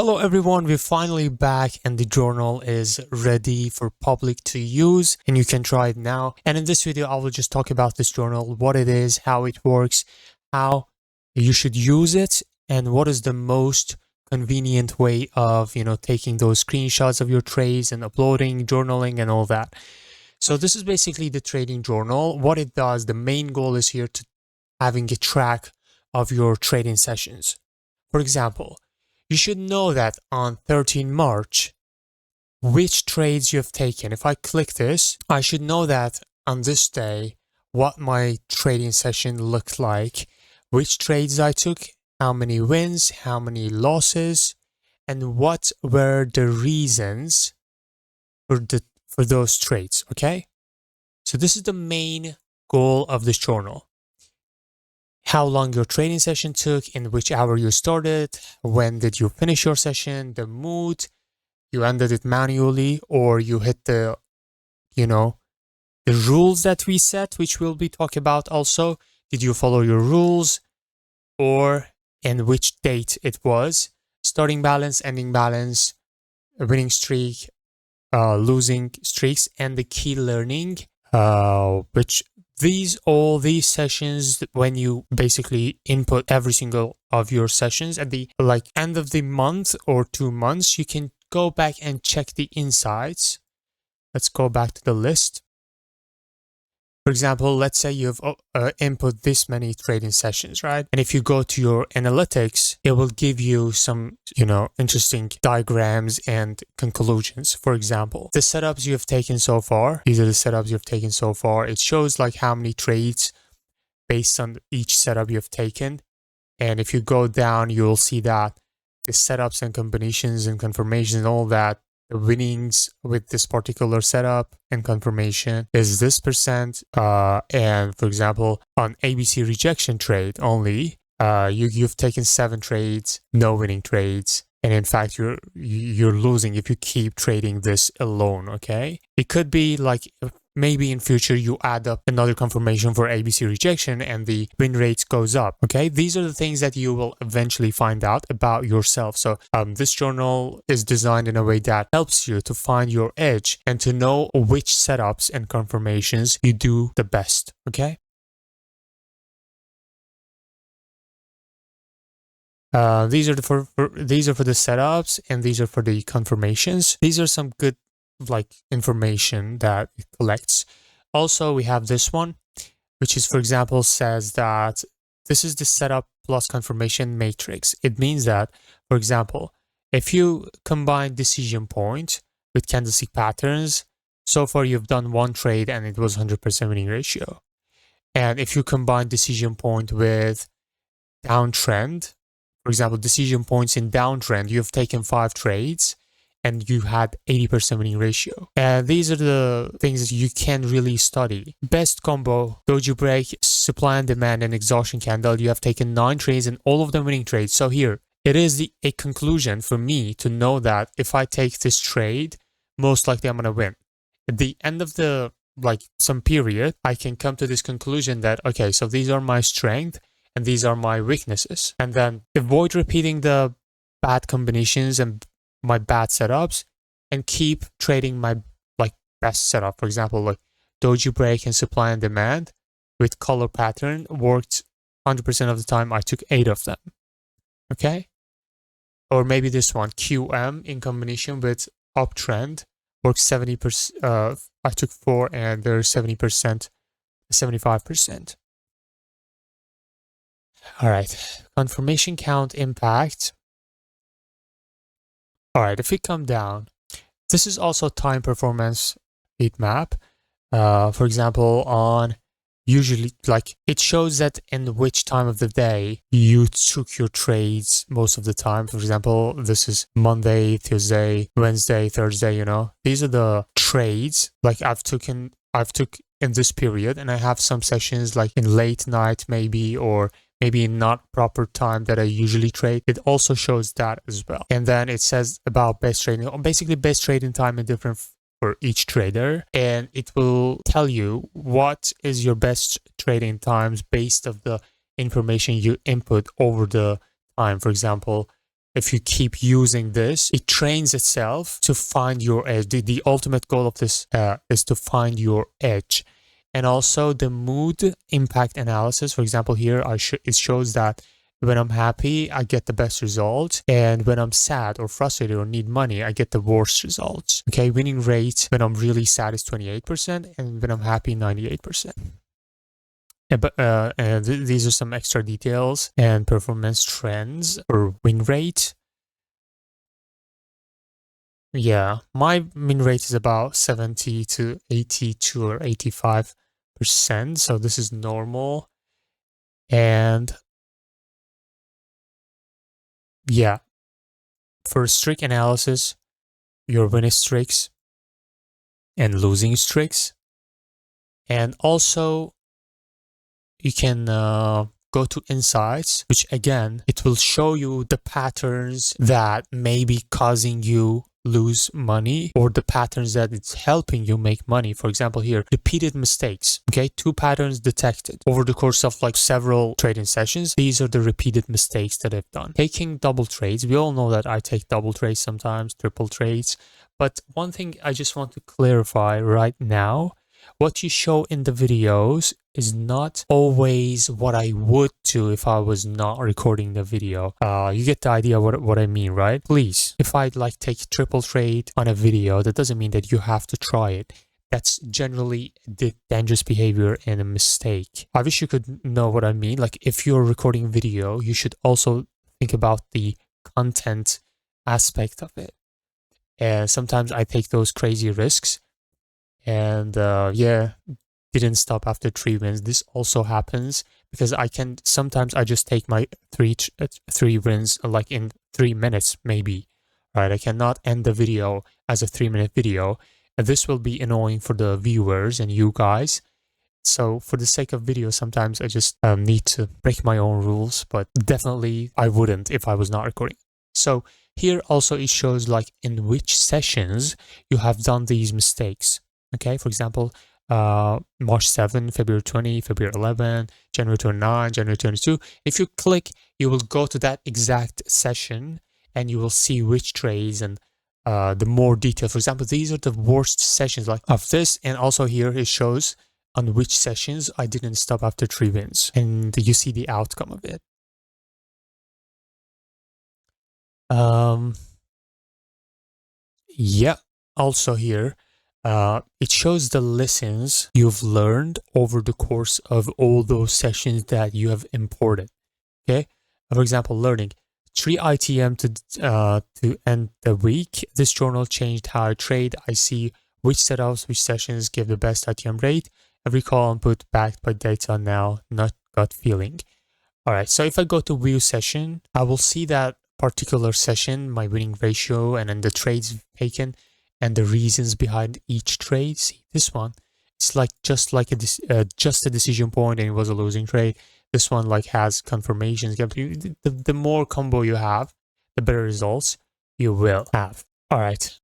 Hello everyone, we're finally back and the journal is ready for public to use and you can try it now. And in this video, I will just talk about this journal, what it is, how it works, how you should use it, and what is the most convenient way of, taking those screenshots of your trades and uploading, journaling and all that. So this is basically the trading journal. What it does, the main goal is here to having a track of your trading sessions. For example, you should know that on 13 March, which trades you have taken. If I click this, I should know that on this day, what my trading session looked like, which trades I took, how many wins, how many losses, and what were the reasons for those trades, okay? So this is the main goal of this journal. How long your trading session took, in which hour you started, when did you finish your session, the mood, you ended it manually, or you hit the rules that we set, which we'll be talking about also. Did you follow your rules, or in which date it was, starting balance, ending balance, a winning streak, losing streaks, and the key learning, which all these sessions, when you basically input every single of your sessions at the end of the month or 2 months, you can go back and check the insights. Let's go back to the list. For example, let's say you've input this many trading sessions, right? And if you go to your analytics, it will give you some, interesting diagrams and conclusions. For example, the setups you have taken so far, these are the setups you've taken so far. It shows like how many trades based on each setup you've taken. And if you go down, you'll see that the setups and combinations and confirmations and all that, the winnings with this particular setup and confirmation is this percent. And for example, on ABC rejection trade only, you've taken 7 trades, no winning trades. And in fact, you're losing if you keep trading this alone, okay? It could be like maybe in future you add up another confirmation for ABC rejection and the win rates goes up, okay? These are the things that you will eventually find out about yourself. So this journal is designed in a way that helps you to find your edge and to know which setups and confirmations you do the best, okay? These are for the setups and these are for the confirmations. These are some good information that it collects. Also, we have this one, which is, for example, says that this is the setup plus confirmation matrix. It means that, for example, if you combine decision point with candlestick patterns, so far you've done 1 trade and it was 100% winning ratio. And if you combine decision point with downtrend, for example, decision points in downtrend, you've taken 5 trades and you had 80% winning ratio. And these are the things that you can really study. Best combo, doji break, supply and demand, and exhaustion candle. You have taken 9 trades and all of them winning trades. So here, it is a conclusion for me to know that if I take this trade, most likely I'm going to win. At the end of the some period, I can come to this conclusion that, okay, so these are my strengths and these are my weaknesses. And then avoid repeating the bad combinations and my bad setups and keep trading my best setup. For example, doji break and supply and demand with color pattern worked 100% of the time. I took 8 of them. Okay. Or maybe this one, QM in combination with uptrend works 70%. I took 4 and there's 70%, 75%. All right, confirmation count impact. All right, if we come down, this is also time performance heat map. For example, on usually it shows that in which time of the day you took your trades most of the time. For example, this is Monday, Tuesday, Wednesday, Thursday, These are the trades I've took in this period, and I have some sessions in late night maybe, or maybe not proper time that I usually trade. It also shows that as well. And then it says about best trading, basically best trading time is different for each trader, and it will tell you what is your best trading times based of the information you input over the time. For example, if you keep using this, it trains itself to find your edge. The ultimate goal of this is to find your edge. And also the mood impact analysis. For example, here it shows that when I'm happy, I get the best results. And when I'm sad or frustrated or need money, I get the worst results. Okay, winning rate when I'm really sad is 28%, and when I'm happy, 98%. These are some extra details and performance trends or win rate. Yeah, my win rate is about 70 to 82 or 85%. So this is normal. And yeah, for streak analysis, your winning streaks and losing streaks. And also you can go to insights, which again, it will show you the patterns that may be causing you lose money or the patterns that it's helping you make money. For example, here, repeated mistakes. Okay, 2 patterns detected over the course of like several trading sessions. These are the repeated mistakes that I've done. Taking double trades. We all know that I take double trades sometimes, triple trades. But one thing I just want to clarify right now, what you show in the videos is not always what I would do if I was not recording the video. You get the idea what I mean, right? Please, if I like take triple trade on a video, that doesn't mean that you have to try it. That's generally the dangerous behavior and a mistake. I wish you could know what I mean. Like if you're recording video, you should also think about the content aspect of it. And sometimes I take those crazy risks. And yeah, didn't stop after 3 wins. This also happens because sometimes I just take my three wins like in 3 minutes maybe, right? I cannot end the video as a 3-minute video. And this will be annoying for the viewers and you guys. So for the sake of video, sometimes I just need to break my own rules, but definitely I wouldn't if I was not recording. So here also it shows like in which sessions you have done these mistakes. Okay, for example, March 7, February 20, February 11, January 29, January 22. If you click, you will go to that exact session and you will see which trades and the more detail. For example, these are the worst sessions like of this. And also here it shows on which sessions I didn't stop after 3 wins. And you see the outcome of it. Yeah, also here. It shows the lessons you've learned over the course of all those sessions that you have imported. Okay, for example, learning 3 ITM to end the week. This journal changed how I trade. I see which setups, which sessions give the best ITM rate. Every call input backed by data now, not gut feeling. All right, so if I go to view session, I will see that particular session, my winning ratio, and then the trades taken and the reasons behind each trade. See this one, it's like just a decision point and it was a losing trade. This one like has confirmations. The more combo you have, the better results you will have. All right,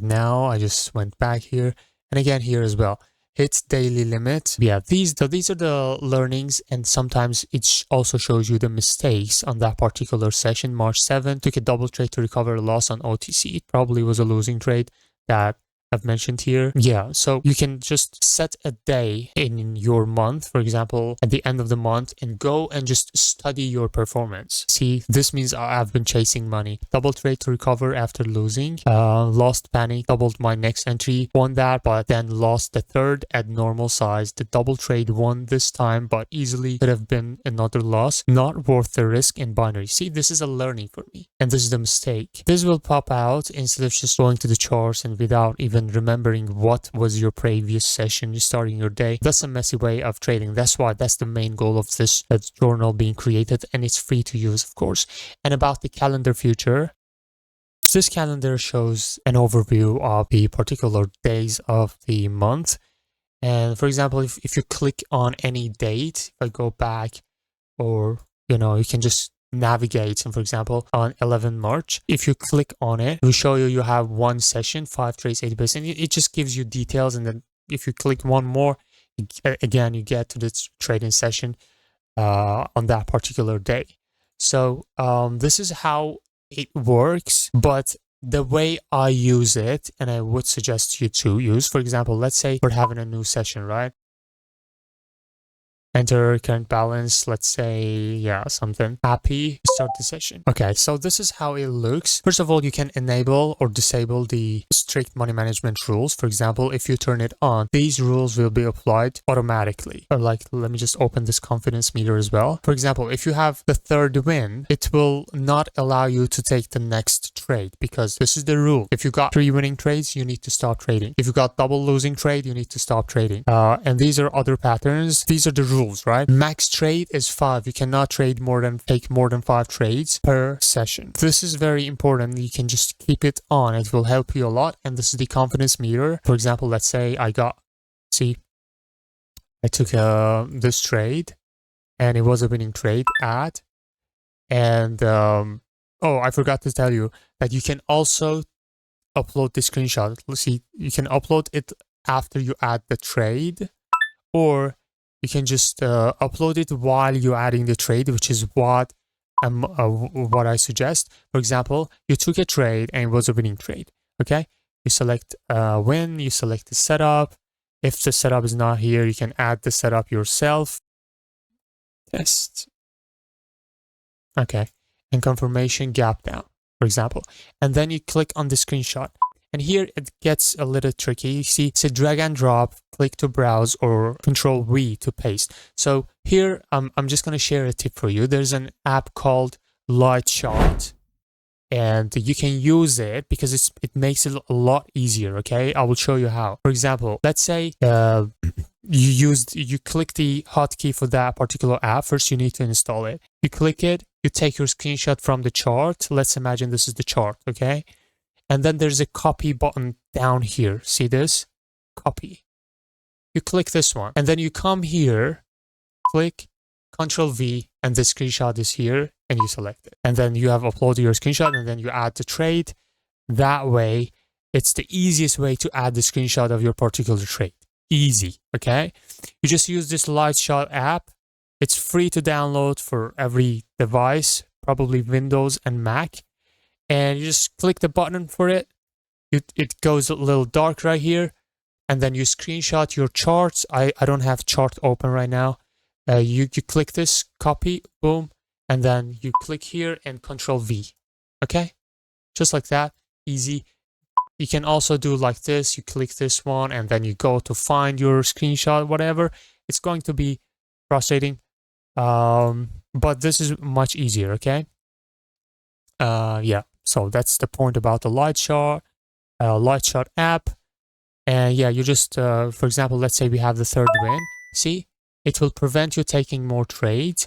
now I just went back here and again here as well. Hit daily limit. Yeah, these are the learnings, and sometimes it also shows you the mistakes on that particular session. March 7, took a double trade to recover a loss on OTC. It probably was a losing trade that I've mentioned here. Yeah, so you can just set a day in your month, for example, at the end of the month, and go and just study your performance. See, this means I've been chasing money. Double trade to recover after losing. Lost panic, doubled my next entry, won that, but then lost the third at normal size. The double trade won this time, but easily could have been another loss. Not worth the risk in binary. See, this is a learning for me, and this is the mistake. This will pop out instead of just going to the charts and without even remembering what was your previous session, starting your day. That's a messy way of trading. That's the main goal of this journal being created, and it's free to use, of course. And about the calendar feature, this calendar shows an overview of the particular days of the month. And for example, if you click on any date, if I go back, or you can just navigate, and for example on 11 March, if you click on it, it will show you have 1 session, 5 trades, 80%. It just gives you details, and then if you click one more, again you get to the trading session on that particular day. So this is how it works, but the way I use it, and I would suggest you to use, for example, let's say we're having a new session, right? Enter current balance, let's say, yeah, something. Happy, start the session. Okay, so this is how it looks. First of all, you can enable or disable the strict money management rules. For example, if you turn it on, these rules will be applied automatically. Or like, let me just open this confidence meter as well. For example, if you have the third win, it will not allow you to take the next trade because this is the rule. If you got 3 winning trades, you need to stop trading. If you got double losing trade, you need to stop trading. And these are other patterns. These are the rules, right? Max trade is 5. You cannot take more than 5 trades per session. This is very important. You can just keep it on. It will help you a lot. And this is the confidence meter. For example, let's say I took this trade and it was a winning trade and oh, I forgot to tell you that you can also upload the screenshot. Let's see, you can upload it after you add the trade, or you can just upload it while you're adding the trade, which is what I suggest. For example, you took a trade and it was a winning trade. Okay, you select win, you select the setup. If the setup is not here, you can add the setup yourself. Test. Okay, and confirmation gap down, for example, and then you click on the screenshot. And here it gets a little tricky. You see, it's a drag and drop, click to browse, or Control V to paste. So here, I'm just going to share a tip for you. There's an app called Lightshot, and you can use it because it makes it a lot easier. Okay, I will show you how. For example, let's say you click the hotkey for that particular app. First, you need to install it. You click it. You take your screenshot from the chart. Let's imagine this is the chart. Okay. And then there's a copy button down here. See this? Copy. You click this one. And then you come here, click Control V, and the screenshot is here, and you select it. And then you have uploaded your screenshot, and then you add the trade. That way, it's the easiest way to add the screenshot of your particular trade. Easy, okay? You just use this Lightshot app. It's free to download for every device, probably Windows and Mac. And you just click the button for it. It goes a little dark right here. And then you screenshot your charts. I don't have chart open right now. You click this, copy, boom. And then you click here and Control V. Okay? Just like that. Easy. You can also do like this. You click this one and then you go to find your screenshot, whatever. It's going to be frustrating. But this is much easier, okay? Yeah. So that's the point about the Lightshot app. And yeah, you just, for example, let's say we have the third win. See, it will prevent you taking more trades.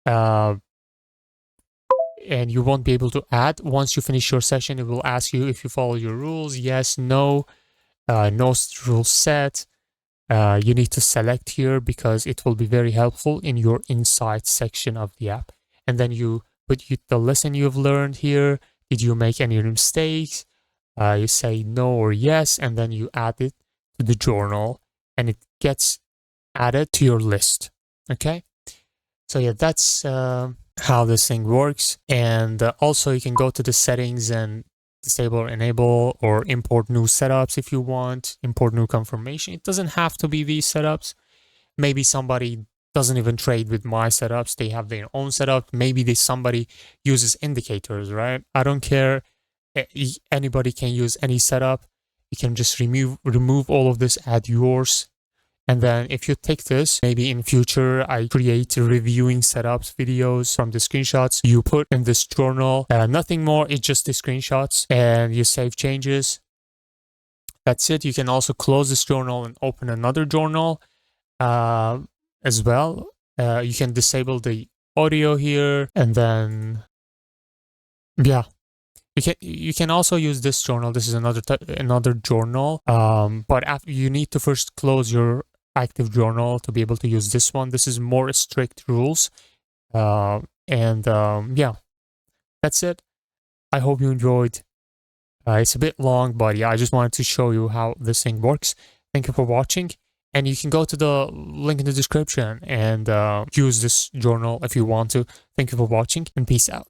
And you won't be able to add. Once you finish your session, it will ask you if you follow your rules. Yes, no, no rule set. You need to select here because it will be very helpful in your insights section of the app. And then you put the lesson you've learned here. Did you make any mistakes? You say no or yes, and then you add it to the journal and it gets added to your list. Okay. So yeah, that's how this thing works. And also you can go to the settings and disable or enable or import new setups if you want, import new confirmation. It doesn't have to be these setups. Maybe somebody doesn't even trade with my setups. They have their own setup. Maybe somebody uses indicators, right? I don't care. Anybody can use any setup. You can just remove all of this, add yours. And then if you take this, maybe in future, I create reviewing setups videos from the screenshots you put in this journal. Nothing more, it's just the screenshots and you save changes. That's it. You can also close this journal and open another journal as well. You can disable the audio here and then, yeah. You can also use this journal. This is another journal. But after, you need to first close your active journal to be able to use this one. This is more strict rules. Yeah, that's it. I hope you enjoyed. It's a bit long, but yeah, I just wanted to show you how this thing works. Thank you for watching, And you can go to the link in the description and use this journal if you want to. Thank you for watching, and peace out.